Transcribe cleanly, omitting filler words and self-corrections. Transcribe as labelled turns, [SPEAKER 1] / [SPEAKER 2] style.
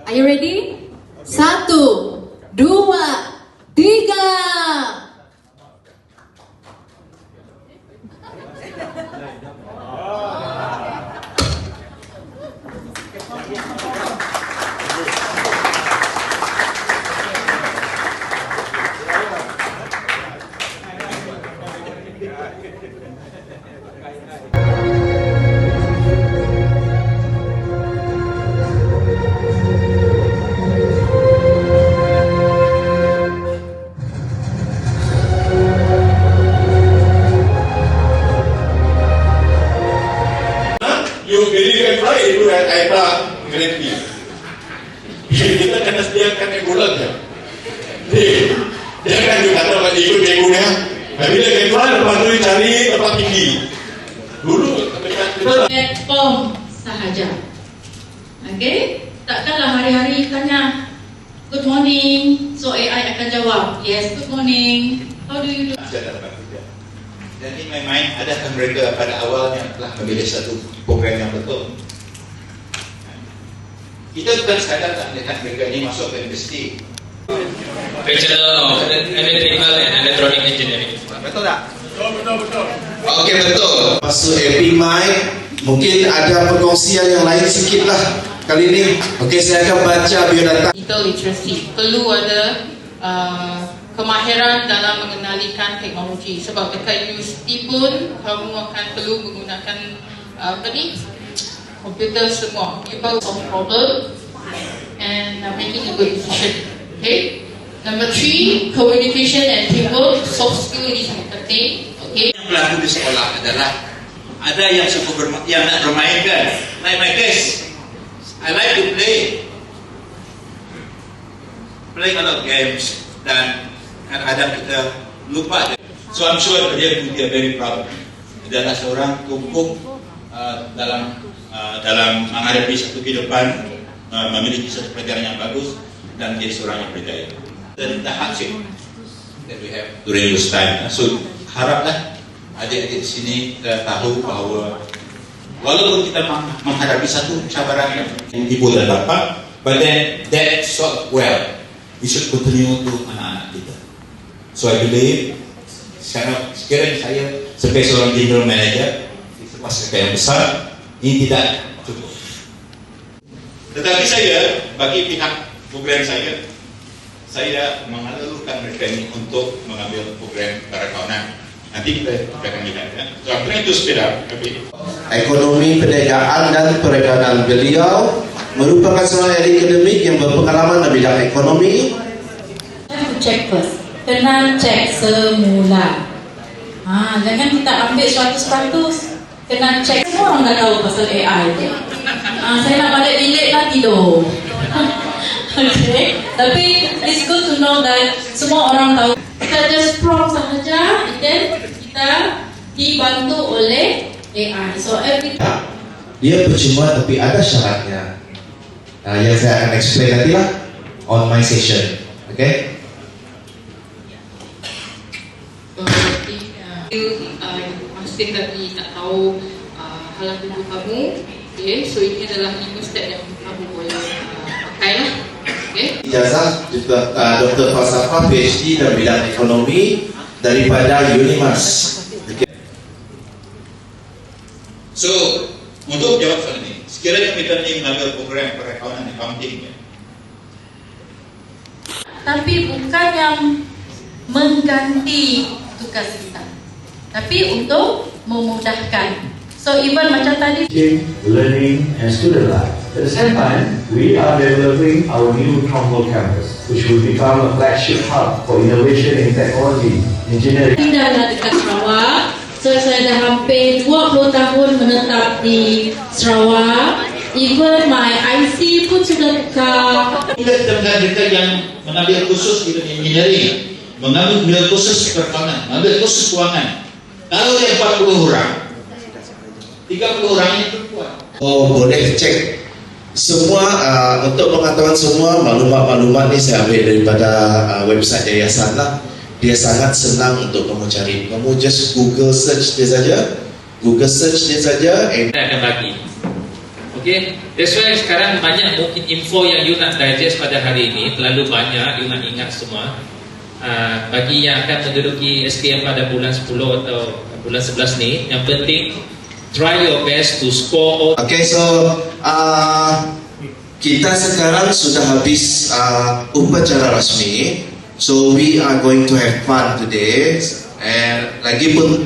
[SPEAKER 1] Are you ready? 1, 2, 3.
[SPEAKER 2] You believe right itu air grepi. Kita kena sediakan regularnya. Jangan juga kata ikut minggunya. Bila kedua lepas tu cari tempat tinggi. Dulu kita
[SPEAKER 3] platform sahaja. Okay? Takkanlah hari-hari tanya good morning, so AI akan jawab yes, good morning, how do you do?
[SPEAKER 4] Dan in my mind, adakah mereka pada awalnya telah memilih satu program yang betul? Kita bukan sekadar tak melihat mereka ini masuk ke industri.
[SPEAKER 5] Bachelor of Electrical and Electronic Engineering.
[SPEAKER 4] Betul tak?
[SPEAKER 2] betul.
[SPEAKER 6] Okey, betul. Masuk EpiMy, mungkin ada perkongsian yang lain sikit lah kali ini. Okey, saya akan baca biodata.
[SPEAKER 3] Digital literacy perlu ada kemahiran dalam mengenalikan teknologi, sebab dekat universiti pun kamu akan perlu menggunakan komputer semua. People solve problem and making a good decision. Okay. Number 3, communication and teamwork, soft skill ini sangat penting. Okay.
[SPEAKER 4] Yang berlaku di sekolah adalah ada yang suka yang nak bermainkan. Like my case, I like to play a lot of games, dan kadang-kadang kita lupa. So I'm sure dia very proud. Dia adalah seorang tumpuh dalam menghadapi satu kehidupan, memiliki satu pelajaran yang bagus, dan dia seorang yang berjaya. Dan the hardship that we have during this time. So haraplah adik-adik di sini tahu bahawa walaupun kita menghadapi satu cabaran yang ibu dan bapa, but then that sort well, we should continue to anak-anak kita. So I believe sekiranya saya sebagai seorang general manager di sebuah sektor yang besar, ini tidak cukup. Tetapi saya, bagi pihak program saya mengalurkan mereka ini untuk mengambil program perakanan. Nanti kita akan lihat ya. So I'm trying to speed up a bit.
[SPEAKER 6] Ekonomi, perniagaan dan perdagangan. Beliau merupakan seorang akademik yang berpengalaman dalam bidang ekonomi.
[SPEAKER 3] Check first. Kena cek semula. Jangan kita ambil 100%. Kena cek. Semua orang dah tahu pasal AI. Saya nak balik bilik lah tidur. Okay. Tapi it's good to know that semua orang tahu. Kita just prompt sahaja, then kita dibantu oleh AI. So everything.
[SPEAKER 6] Dia percuma tapi ada syaratnya. Yang saya akan explain nanti lah on my session. Okay?
[SPEAKER 3] Masih lagi tak tahu halang tubuh kamu. Okay, so ini adalah 5 step yang kamu boleh pakai lah. Okay.
[SPEAKER 6] Ijazah Dr. Falsafah PhD dalam bidang ekonomi daripada Unimas. Okay.
[SPEAKER 4] So untuk jawab soal ini, sekiranya kita ingin mengambil program perakaunan accounting,
[SPEAKER 3] tapi bukan yang mengganti tugas kita, tapi untuk memudahkan. So even macam tadi,
[SPEAKER 7] learning and student life. At the same time, we are developing our new Trombo campus, which will become a flagship hub for innovation in technology, engineering.
[SPEAKER 3] Tinggal dekat Sarawak. So saya dah hampir 20 tahun menetap di Sarawak. Even my IC pun sudah tukar.
[SPEAKER 4] Kita mereka yang mengambil khusus di engineering, mengambil khusus perakaunan, mengambil khusus keuangan. Kalau ada 40 orang, 30 orang ini perempuan.
[SPEAKER 6] Oh, boleh cek semua untuk pengetahuan semua maklumat-maklumat ni saya ambil daripada website yayasan lah. Dia sangat senang untuk kamu cari. Kamu just Google search dia saja, and
[SPEAKER 5] Saya akan bagi. Okey. Okay, that's why sekarang banyak mungkin info yang you nak digest pada hari ini, terlalu banyak, you nak ingat semua. Bagi yang akan menduduki SPM pada bulan 10 atau bulan 11 ni, yang penting try your best to score all.
[SPEAKER 6] Okay, so kita sekarang sudah habis upacara rasmi. So we are going to have fun today. And lagi pun